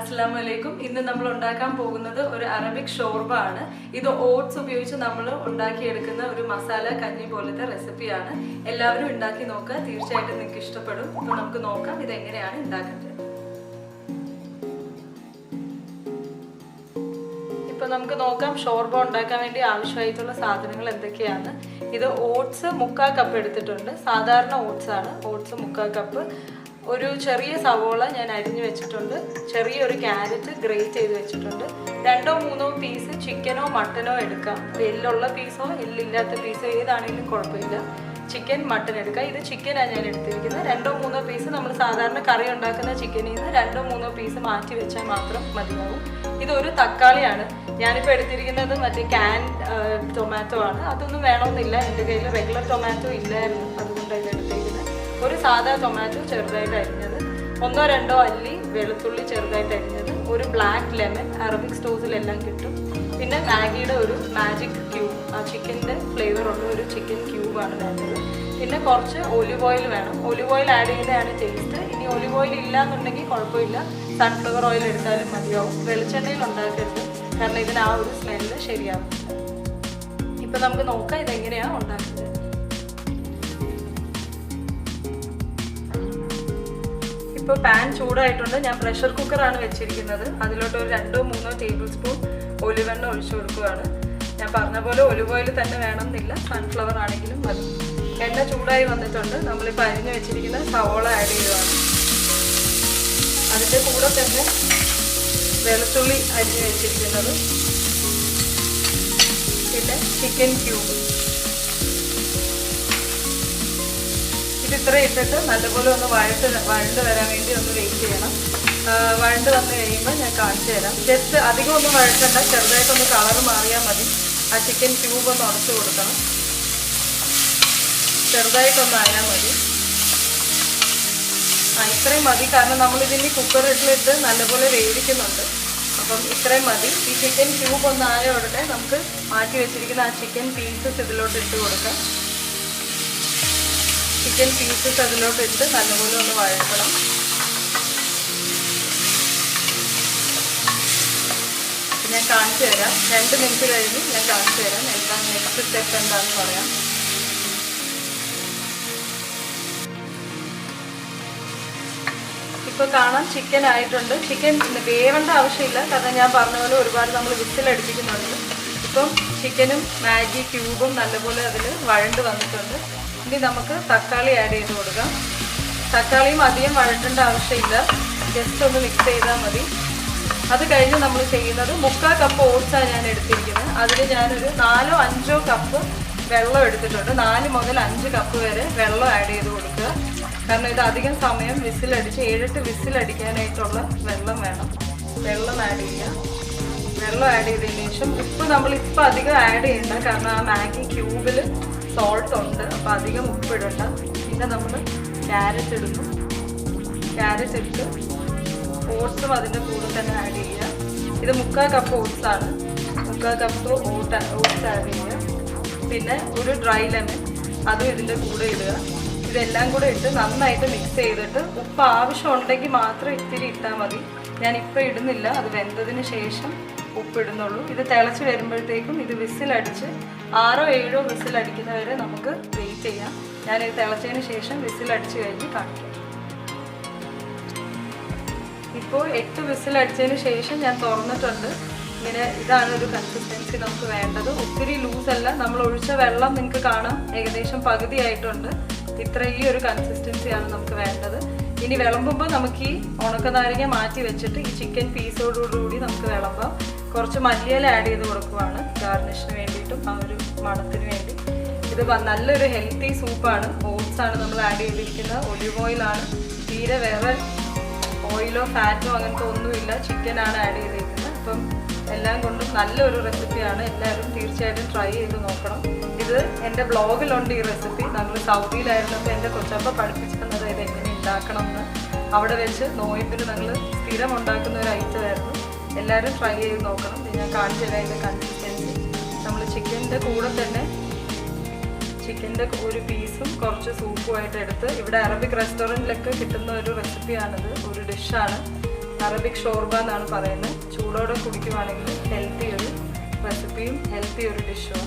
അസ്സലാമു അലൈക്കും. ഇന്ന് നമ്മൾ ഉണ്ടാക്കാൻ പോകുന്നത് ഒരു അറബിക് ഷോർബ ആണ്. ഇത് ഓട്സ് ഉപയോഗിച്ച് നമ്മൾ ഉണ്ടാക്കിയെടുക്കുന്ന ഒരു മസാല കഞ്ഞി പോലത്തെ റെസിപ്പിയാണ്. എല്ലാവരും ഉണ്ടാക്കി നോക്കുക, തീർച്ചയായിട്ടും നിങ്ങൾക്ക് ഇഷ്ടപ്പെടും. അപ്പോൾ നമുക്ക് നോക്കാം ഇത് എങ്ങനെയാണ് ഉണ്ടാക്കുന്നത്. ഇപ്പോൾ നമുക്ക് നോക്കാം ഷോർബ ഉണ്ടാക്കാൻ വേണ്ടി ആവശ്യമായിട്ടുള്ള സാധനങ്ങൾ എന്തൊക്കെയാണ്. ഇത് ഓട്സ് 3/4 കപ്പ് എടുത്തിട്ടുണ്ട്. സാധാരണ ഓട്സ് ആണ്. Oats 3/4 cup. ഒരു ചെറിയ സവോള ഞാൻ അരിഞ്ഞു വെച്ചിട്ടുണ്ട്. ചെറിയൊരു ക്യാരറ്റ് ഗ്രേറ്റ് ചെയ്ത് വെച്ചിട്ടുണ്ട്. 2-3 പീസ് ചിക്കനോ മട്ടനോ എടുക്കാം. എല്ലുള്ള പീസോ എല്ലില്ലാത്ത പീസോ ഏതാണെങ്കിലും കുഴപ്പമില്ല. ചിക്കൻ മട്ടൻ എടുക്കാം. ഇത് ചിക്കനാണ് ഞാൻ എടുത്തിരിക്കുന്നത്. 2-3 പീസ് നമ്മൾ സാധാരണ കറി ഉണ്ടാക്കുന്ന ചിക്കനിൽ നിന്ന് 2-3 പീസ് മാറ്റി വെച്ചാൽ മാത്രം മതിയാവും. ഇതൊരു തക്കാളിയാണ്. ഞാനിപ്പോൾ എടുത്തിരിക്കുന്നത് മറ്റേ ക്യാൻ ടൊമാറ്റോ ആണ്. അതൊന്നും വേണമെന്നില്ല. എൻ്റെ കയ്യിൽ റെഗുലർ ടൊമാറ്റോ ഇല്ലായിരുന്നു, അതുകൊണ്ടാണ് ഇത് എടുത്തിരിക്കുന്നത്. ഒരു സാധാ ടൊമാറ്റോ ചെറുതായിട്ട് അരിഞ്ഞത്, 1-2 അല്ലി വെളുത്തുള്ളി ചെറുതായിട്ട് അരിഞ്ഞത്, ഒരു ബ്ലാക്ക് ലെമൺ അറബിക് സ്റ്റോഴ്സിലെല്ലാം കിട്ടും. പിന്നെ മാഗിയുടെ ഒരു മാജിക് ക്യൂബ്, ആ ചിക്കൻ്റെ ഫ്ലേവറുള്ള ഒരു ചിക്കൻ ക്യൂബാണ് വേണ്ടത്. പിന്നെ കുറച്ച് ഒലിവ് ഓയിൽ വേണം. ഒലിവ് ഓയിൽ ആഡ് ചെയ്യുന്നതാണ് ടേസ്റ്റ്. ഇനി ഒലിവ് ഓയിൽ ഇല്ല എന്നുണ്ടെങ്കിൽ കുഴപ്പമില്ല, സൺഫ്ലവർ ഓയിൽ എടുത്താലും മതിയാവും. വെളിച്ചെണ്ണയിൽ ഉണ്ടാക്കരുത്, കാരണം ഇതിന് ആ ഒരു സ്മെല്ല് ശരിയാവും. ഇപ്പം നമുക്ക് നോക്കാം ഇതെങ്ങനെയാണ് ഉണ്ടാക്കുന്നത്. ഇപ്പോൾ പാൻ ചൂടായിട്ടുണ്ട്. ഞാൻ പ്രഷർ കുക്കറാണ് വെച്ചിരിക്കുന്നത്. അതിലോട്ട് ഒരു 2-3 ടേബിൾ സ്പൂൺ ഒലിവെണ്ണ ഒഴിച്ചു കൊടുക്കുകയാണ്. ഞാൻ പറഞ്ഞ പോലെ ഒലിവ് ഓയിൽ തന്നെ വേണമെന്നില്ല, സൺഫ്ലവർ ആണെങ്കിലും മതി. എണ്ണ ചൂടായി വന്നിട്ടുണ്ട്. നമ്മളിപ്പോൾ അരിഞ്ഞു വെച്ചിരിക്കുന്ന സവോള ആഡ് ചെയ്യുകയാണ്. അതിൻ്റെ കൂടെ തന്നെ വെളുത്തുള്ളി അരിഞ്ഞു വെച്ചിരിക്കുന്നത്, പിന്നെ ചിക്കൻ ക്യൂബ്, ഇത്ര ഇട്ടിട്ട് നല്ലപോലെ ഒന്ന് വഴണ്ട് വരാൻ വേണ്ടി ഒന്ന് വെയിറ്റ് ചെയ്യണം. വഴണ്ട് വന്നു കഴിയുമ്പോൾ ഞാൻ കാണിച്ചു തരാം. ജസ്റ്റ് അധികം ഒന്നും വഴക്കണ്ട, ചെറുതായിട്ടൊന്ന് കളർ മാറിയാൽ മതി. ആ ചിക്കൻ ക്യൂബ് ഒന്ന് ഉടച്ചു കൊടുക്കണം. ചെറുതായിട്ടൊന്ന് ആയാൽ മതി. ഇത്രയും മതി, കാരണം നമ്മളിതിന് കുക്കറിലിട്ട് നല്ലപോലെ വേവിക്കുന്നുണ്ട്. അപ്പം ഇത്രയും മതി. ഈ ചിക്കൻ ക്യൂബ് ഒന്ന് ആയ ഉടനെ നമുക്ക് മാറ്റി വെച്ചിരിക്കുന്ന ആ ചിക്കൻ പീസസ് ഇതിലോട്ട് ഇട്ട് കൊടുക്കാം. ചിക്കൻ പീസസ് അതിലോട്ട് ഇട്ട് നല്ലപോലെ ഒന്ന് വഴറ്റണം. ഞാൻ കാണിച്ചു തരാം. 2 മിനിറ്റ് കഴിഞ്ഞ് ഞാൻ കാണിച്ചു തരാം എന്താണ് നെക്സ്റ്റ് സ്റ്റെപ്പ് എന്താണെന്ന് പറയാം. ഇപ്പോൾ കാണാം ചിക്കൻ ആയിട്ടുണ്ട്. ചിക്കൻ വേവേണ്ട ആവശ്യമില്ല, കാരണം ഞാൻ പറഞ്ഞ പോലെ ഒരുപാട് നമ്മൾ വിസിലടിപ്പിക്കുന്നുണ്ട്. ഇപ്പം ചിക്കനും മാഗി ക്യൂബും നല്ലപോലെ അതിൽ വഴണ്ട് വന്നിട്ടുണ്ട്. ഇനി നമുക്ക് തക്കാളി ആഡ് ചെയ്ത് കൊടുക്കാം. തക്കാളിയും അധികം വഴറ്റേണ്ട ആവശ്യമില്ല, ജസ്റ്റ് ഒന്ന് മിക്സ് ചെയ്താൽ മതി. അത് കഴിഞ്ഞ് നമ്മൾ ചെയ്യുന്നത് 3/4 കപ്പ് ഓട്സാണ് ഞാൻ എടുത്തിരിക്കുന്നത്. അതിൽ ഞാനൊരു 4-5 കപ്പ് വെള്ളം എടുത്തിട്ടുണ്ട്. 4 മുതൽ 5 കപ്പ് വരെ വെള്ളം ആഡ് ചെയ്ത് കൊടുക്കുക. കാരണം ഇത് അധികം സമയം വിസിലടിച്ച് 7-8 വിസിലടിക്കാനായിട്ടുള്ള വെള്ളം വേണം. വെള്ളം ആഡ് ചെയ്യുക. വെള്ളം ആഡ് ചെയ്തതിന് ശേഷം ഉപ്പ് നമ്മളിപ്പോൾ അധികം ആഡ് ചെയ്യണ്ട, കാരണം ആ മാഗി ക്യൂബിൽ സോൾട്ട് ഉണ്ട്, അപ്പോൾ അധികം ഉപ്പ് ഇടണ്ട. പിന്നെ നമ്മൾ ക്യാരറ്റ് ഇടുന്നു. ക്യാരറ്റ് ഇട്ട് ഓട്സും അതിൻ്റെ കൂടെ തന്നെ ആഡ് ചെയ്യുക. ഇത് 3/4 കപ്പ് ഓട്സാണ്. 3/4 കപ്പ് ഓട്സ് ആഡ് ചെയ്യുക. പിന്നെ ഒരു ഡ്രൈ ലെമൺ അതും ഇതിൻ്റെ കൂടെ ഇടുക. ഇതെല്ലാം കൂടെ ഇട്ട് നന്നായിട്ട് മിക്സ് ചെയ്തിട്ട് ഉപ്പ് ആവശ്യമുണ്ടെങ്കിൽ മാത്രം ഇത്തിരി ഇട്ടാൽ മതി. ഞാനിപ്പോൾ ഇടുന്നില്ല, അത് വെന്തതിന് ശേഷം ഉപ്പിടുന്നുള്ളൂ. ഇത് തിളച്ച് വരുമ്പോഴത്തേക്കും ഇത് വിസിലടിച്ച് 6-7 വിസിലടിക്കുന്നവരെ നമുക്ക് വെയിറ്റ് ചെയ്യാം. ഞാനിത് തിളച്ചതിന് ശേഷം വിസിലടിച്ച് കഴിഞ്ഞ് കാണിക്കാം. ഇപ്പോൾ 8 വിസിലടിച്ചതിന് ശേഷം ഞാൻ തുറന്നിട്ടുണ്ട്. ഇങ്ങനെ ഇതാണ് ഒരു കൺസിസ്റ്റൻസി നമുക്ക് വേണ്ടത്. ഒത്തിരി ലൂസല്ല. നമ്മൾ ഒഴിച്ച വെള്ളം നിങ്ങൾക്ക് കാണാം, ഏകദേശം പകുതിയായിട്ടുണ്ട്. ഇത്ര ഈ ഒരു കൺസിസ്റ്റൻസിയാണ് നമുക്ക് വേണ്ടത്. ഇനി വിളമ്പുമ്പോൾ നമുക്ക് ഈ ഉണക്കനാരങ്ങ മാറ്റി വെച്ചിട്ട് ഈ ചിക്കൻ പീസോടുകൂടി നമുക്ക് വിളമ്പാം. കുറച്ച് മല്ലിയില ആഡ് ചെയ്ത് കൊടുക്കുവാണ് ഗാർണിഷിന് വേണ്ടിയിട്ടും ആ ഒരു മണത്തിന് വേണ്ടി. ഇത് നല്ലൊരു ഹെൽത്തി സൂപ്പാണ്. ഓട്സാണ് നമ്മൾ ആഡ് ചെയ്തിരിക്കുന്നത്. ഒലിവ് ഓയിലാണ്. തീരെ വേറെ ഓയിലോ ഫാറ്റോ അങ്ങനത്തെ ഒന്നുമില്ല. ചിക്കനാണ് ആഡ് ചെയ്തിരിക്കുന്നത്. അപ്പം എല്ലാം കൊണ്ടും നല്ലൊരു റെസിപ്പിയാണ്. എല്ലാവരും തീർച്ചയായിട്ടും ട്രൈ ചെയ്ത് നോക്കണം. ഇത് എൻ്റെ ബ്ലോഗിലുണ്ട് ഈ റെസിപ്പി. നമ്മൾ സൗദിയിലായിരുന്നപ്പോൾ എൻ്റെ കൊച്ചപ്പ പഠിപ്പിച്ചു തന്നത് ഇത് എങ്ങനെ ഉണ്ടാക്കണം എന്ന്. അവിടെ വെച്ച് നോയമ്പിന് ഞങ്ങൾ സ്ഥിരം ഉണ്ടാക്കുന്ന ഒരു ഐറ്റമായിരുന്നു. എല്ലാവരും ട്രൈ ചെയ്ത് നോക്കണം. ഞാൻ കാണിച്ചു തരാം ഇതിൻ്റെ കൺസിസ്റ്റൻസി. നമ്മൾ ചിക്കൻ്റെ കൂടെ തന്നെ ചിക്കൻ്റെ ഒരു പീസും കുറച്ച് സൂപ്പുമായിട്ട് എടുത്ത്, ഇവിടെ അറബിക് റെസ്റ്റോറൻറ്റിലൊക്കെ കിട്ടുന്ന ഒരു റെസിപ്പിയാണിത്, ഒരു ഡിഷാണ്. അറബിക് ഷോർബ എന്നാണ് പറയുന്നത്. ചൂടോടെ കുടിക്കുവാണെങ്കിൽ ഹെൽത്തി ഒരു റെസിപ്പിയും ഹെൽത്തി ഒരു ഡിഷും.